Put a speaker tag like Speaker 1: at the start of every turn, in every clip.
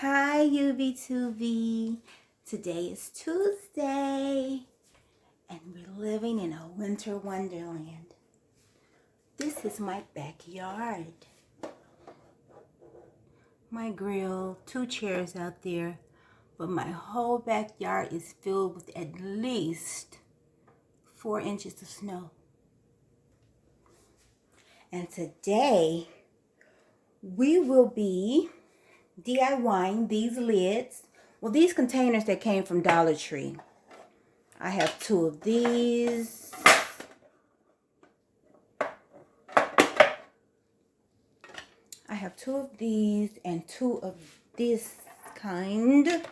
Speaker 1: Hi UV2V. Today is Tuesday and we're living in a winter wonderland. This is my backyard. My grill, 2 chairs out there, but my whole backyard is filled with at least 4 inches of snow. And today we will be DIYing these lids. Well, these containers that came from Dollar Tree. I have 2 of these. I have 2 of these and 2 of this kind.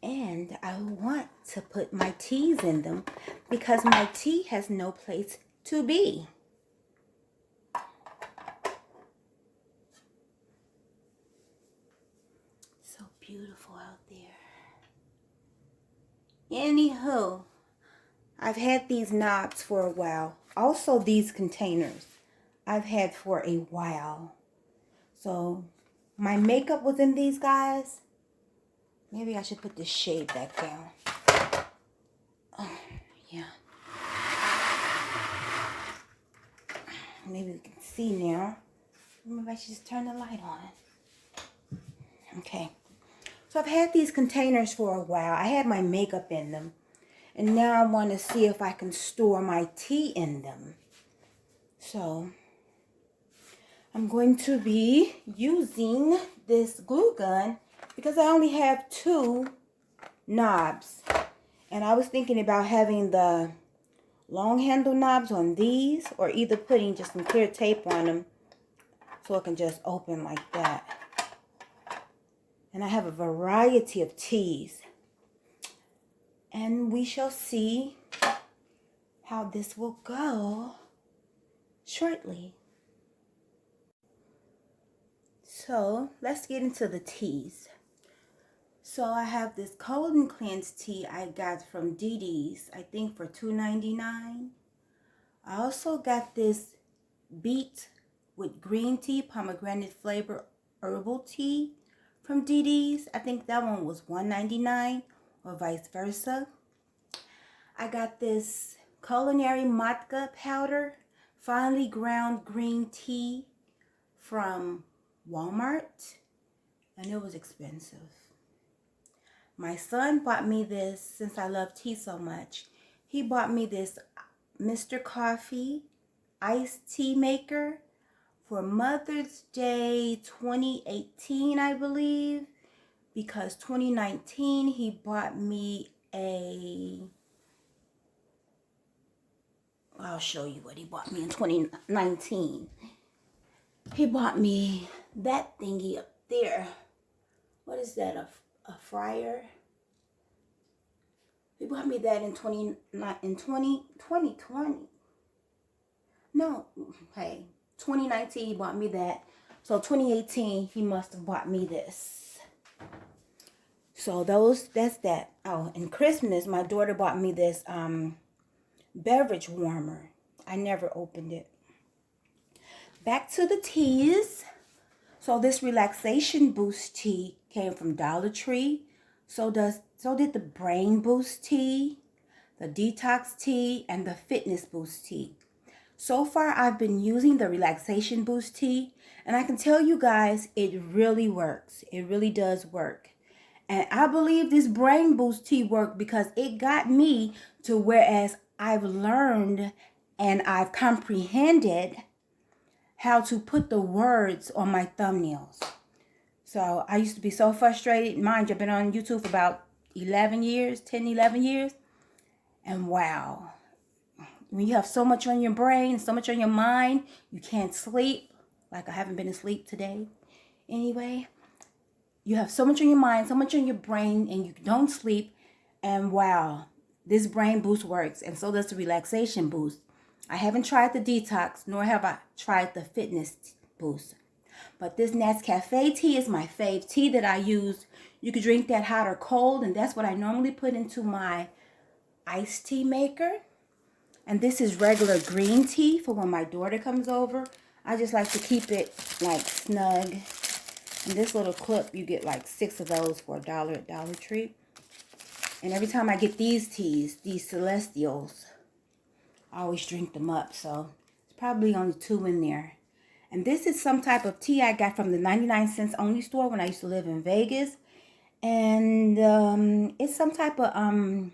Speaker 1: And I want to put my teas in them because my tea has no place to be. So beautiful out there. Anywho, I've had these knobs for a while. Also these containers I've had for a while. So my makeup was in these guys. Maybe I should put the shade back down. Oh, yeah. Maybe we can see now. Maybe I should just turn the light on. Okay. So I've had these containers for a while. I had my makeup in them. And now I want to see if I can store my tea in them. So I'm going to be using this glue gun because I only have 2 knobs. And I was thinking about having the long handle knobs on these or either putting just some clear tape on them so it can just open like that. And I have a variety of teas. And we shall see how this will go shortly. So let's get into the teas. So I have this Cold and Cleanse tea I got from DD's, I think for $2.99. I also got this beet with green tea, pomegranate flavor herbal tea from DD's. I think that one was $1.99 or vice versa. I got this culinary maca powder, finely ground green tea from Walmart, and it was expensive. My son bought me this since I love tea so much. He bought me this Mr. Coffee iced tea maker for Mother's Day 2018, I believe, because 2019 he bought me I'll show you what he bought me in 2019. He bought me that thingy up there. What is that, a fryer? He bought me that in 2020. No, hey, 2019 he bought me that. So 2018 he must have bought me this. So that's that. Oh, and Christmas my daughter bought me this beverage warmer. I never opened it. Back to the teas. So this relaxation boost tea came from Dollar Tree. So did the brain boost tea, the detox tea, and the fitness boost tea. So far I've been using the relaxation boost tea, and I can tell you guys it really works. It really does work. And I believe this brain boost tea worked because it got me to whereas I've learned and I've comprehended how to put the words on my thumbnails. So I used to be so frustrated. Mind you, I've been on YouTube for about 11 years, 10, 11 years. And wow, when you have so much on your brain, so much on your mind, you can't sleep. Like I haven't been asleep today. Anyway, you have so much on your mind, so much on your brain, and you don't sleep. And wow, this brain boost works. And so does the relaxation boost. I haven't tried the detox, nor have I tried the fitness boost. But this Nescafe tea is my fave tea that I use. You could drink that hot or cold, and that's what I normally put into my iced tea maker. And this is regular green tea for when my daughter comes over. I just like to keep it like snug And this little clip, you get like 6 of those for $1 at Dollar Tree. And every time I get these teas, these Celestials, I always drink them up. So it's probably only 2 in there. And this is some type of tea I got from the 99 cents only store when I used to live in Vegas. And it's some type of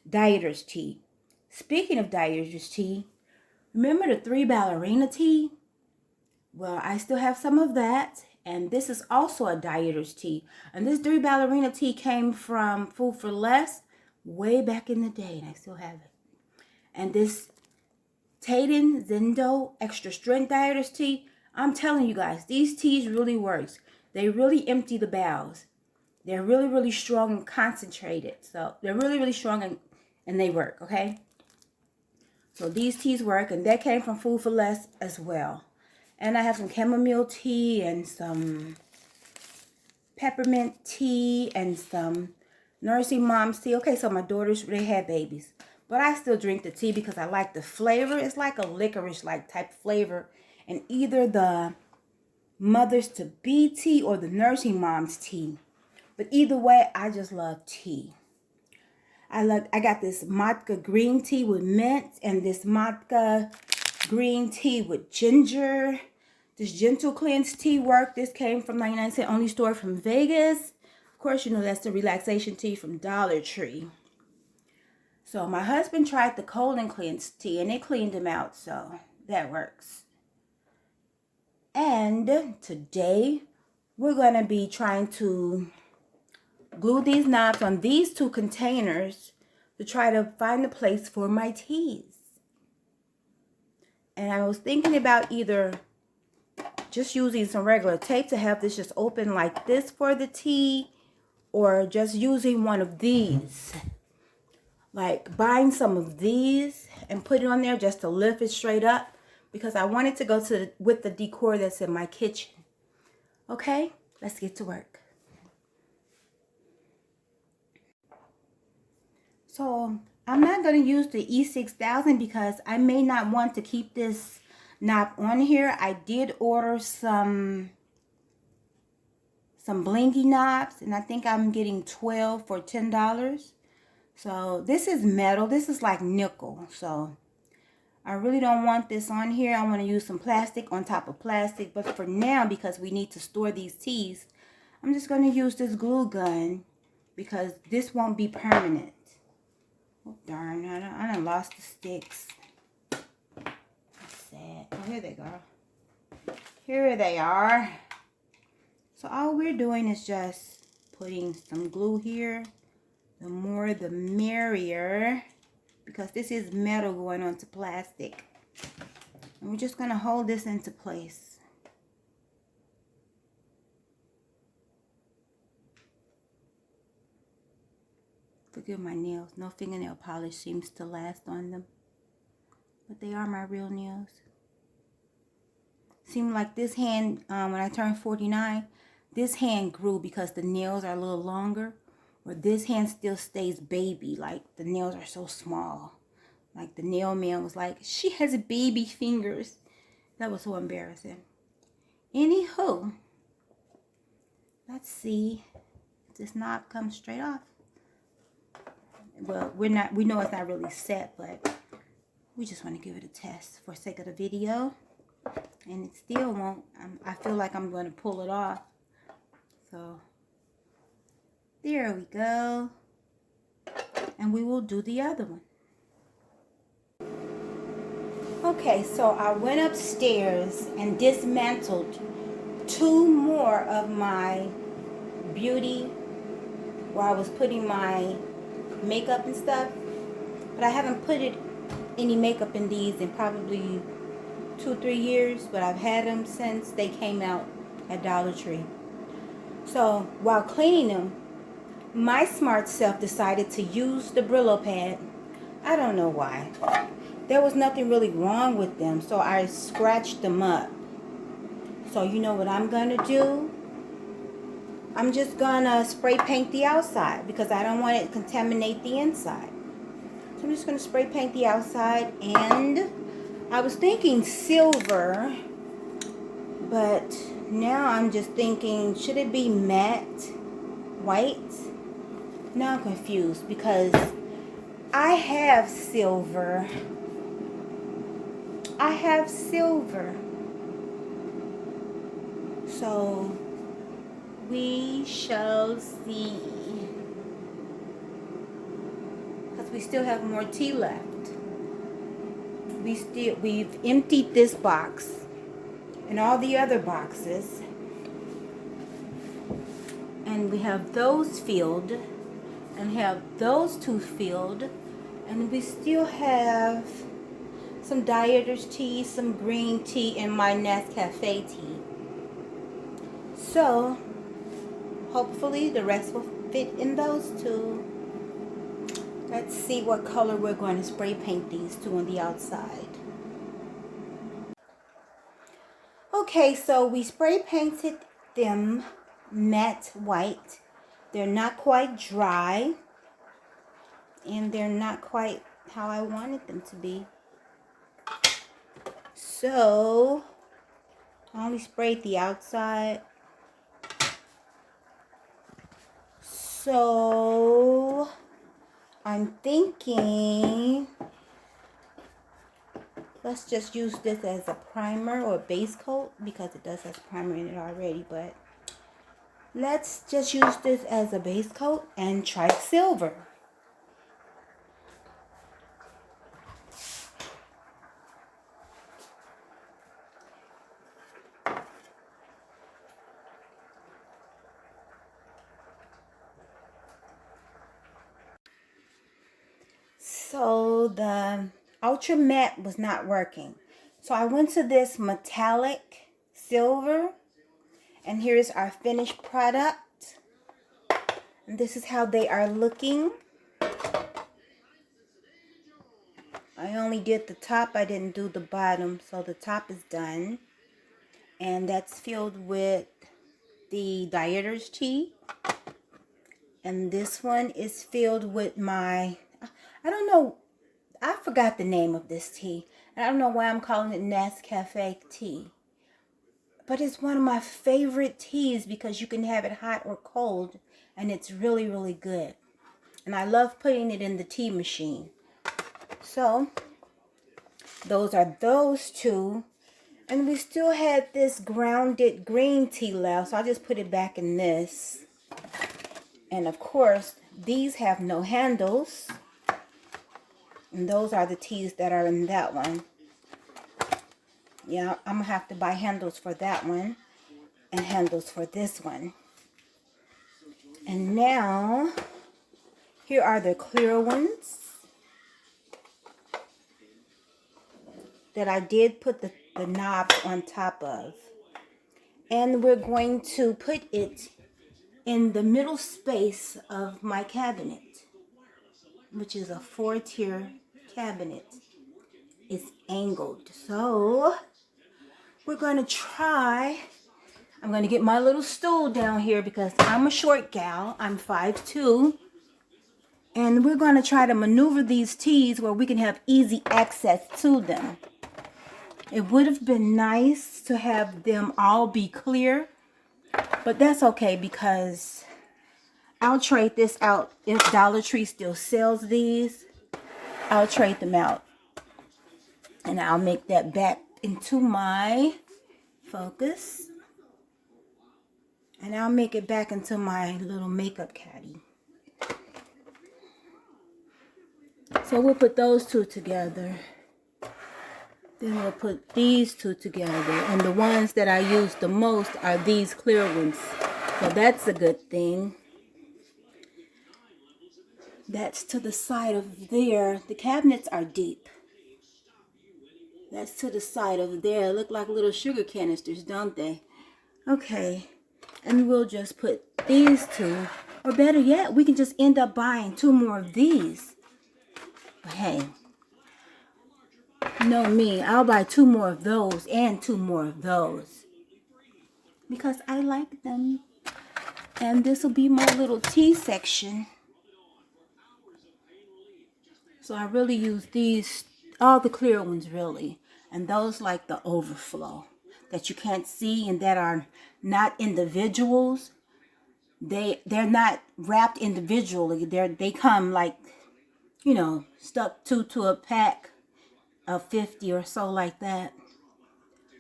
Speaker 1: dieter's tea. Speaking of dieter's tea, remember the 3 ballerina tea? Well, I still have some of that. And this is also a dieter's tea. And this 3 ballerina tea came from Food for Less way back in the day. And I still have it. And this Tayden Zendo extra strength dieter's tea, I'm telling you guys, these teas really works. They really empty the bowels. They're really, really strong and concentrated. So they're really, really strong and they work, okay? So these teas work, and they came from Food for Less as well. And I have some chamomile tea and some peppermint tea and some nursing mom's tea. Okay, so my daughters, they had babies. But I still drink the tea because I like the flavor. It's like a licorice-like type flavor. And either the mothers-to-be tea or the nursing mom's tea. But either way, I just love tea. I got this matcha green tea with mint and this matcha green tea with ginger. This gentle cleanse tea work. This came from 99 cent only store from Vegas. Of course, you know that's the relaxation tea from Dollar Tree. So my husband tried the colon cleanse tea and it cleaned him out. So that works. And today we're going to be trying to glue these knobs on these 2 containers to try to find a place for my teas. And I was thinking about either just using some regular tape to have this just open like this for the tea, or just using one of these. Like buying some of these and put it on there just to lift it straight up, because I want it to go with the decor that's in my kitchen. Okay, let's get to work. So I'm not going to use the E6000 because I may not want to keep this knob on here. I did order some blingy knobs, and I think I'm getting 12 for $10. So this is metal. This is like nickel. So I really don't want this on here. I want to use some plastic on top of plastic. But for now, because we need to store these teas, I'm just going to use this glue gun because this won't be permanent. Oh, darn. I done lost the sticks. That's sad. Oh, here they go. Here they are. So all we're doing is just putting some glue here. The more the merrier, because this is metal going onto plastic. And we're just going to hold this into place. Forgive my nails. No fingernail polish seems to last on them. But they are my real nails. Seemed like this hand, when I turned 49, this hand grew because the nails are a little longer. Or this hand still stays baby, like the nails are so small. Like the nail man was like, she has baby fingers. That was so embarrassing. Anywho, let's see if this knob comes straight off. Well, we know it's not really set, but we just want to give it a test for sake of the video. And it still won't. I feel like I'm going to pull it off. So there we go. And we will do the other one. Okay, so I went upstairs and dismantled 2 more of my beauty where I was putting my makeup and stuff. But I haven't put any makeup in these in probably 2-3 years. But I've had them since they came out at Dollar Tree. So while cleaning them, my smart self decided to use the Brillo pad. I don't know why. There was nothing really wrong with them, so I scratched them up. So you know what I'm going to do? I'm just going to spray paint the outside because I don't want it to contaminate the inside. So I'm just going to spray paint the outside, and I was thinking silver, But now I'm just thinking, should it be matte white? Now I'm confused because I have silver. So we shall see. Because we still have more tea left. We've emptied this box and all the other boxes. And we have those filled and have those two filled. And we still have some Dieters tea, some green tea, and my Nescafe tea. So hopefully the rest will fit in those two. Let's see what color we're going to spray paint these two on the outside. Okay, so we spray painted them matte white. They're not quite dry, and they're not quite how I wanted them to be. So I only sprayed the outside. So I'm thinking let's just use this as a primer or base coat because it does have primer in it already, but let's just use this as a base coat and try silver. So the Ultra Matte was not working. So I went to this metallic silver, and here's our finished product. And this is how they are looking. I only did the top, I didn't do the bottom, so the top is done. And that's filled with the Dieters tea. And this one is filled with my, I don't know, I forgot the name of this tea. And I don't know why I'm calling it Nescafe tea. But it's one of my favorite teas because you can have it hot or cold. And it's really, really good. And I love putting it in the tea machine. So, those are those two. And we still had this grounded green tea left. So I just put it back in this. And of course, these have no handles. And those are the teas that are in that one. Yeah, I'm going to have to buy handles for that one. And handles for this one. And now, here are the clear ones. That I did put the knobs on top of. And we're going to put it in the middle space of my cabinet, which is a 4-tier cabinet. It's angled. So we're going to try. I'm going to get my little stool down here because I'm a short gal. I'm 5'2". And we're going to try to maneuver these teas where we can have easy access to them. It would have been nice to have them all be clear, but that's okay because I'll trade this out. If Dollar Tree still sells these, I'll trade them out. And I'll make that back into my focus. And I'll make it back into my little makeup caddy. So we'll put those two together. Then we'll put these two together. And the ones that I use the most are these clear ones. So that's a good thing. That's to the side of there. The cabinets are deep. That's to the side of there. They look like little sugar canisters, don't they? Okay. And we'll just put these two. Or better yet, we can just end up buying 2 more of these. But hey. Know me, I'll buy 2 more of those and 2 more of those because I like them. And this will be my little tea section. So I really use these, all the clear ones really, and those like the overflow. that you can't see and that are not individuals. They're not wrapped individually. They come like, you know, stuck to a pack of 50 or so like that.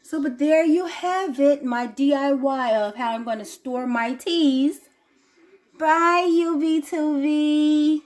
Speaker 1: So, but there you have it, my DIY of how I'm going to store my teas. Bye, UB2V.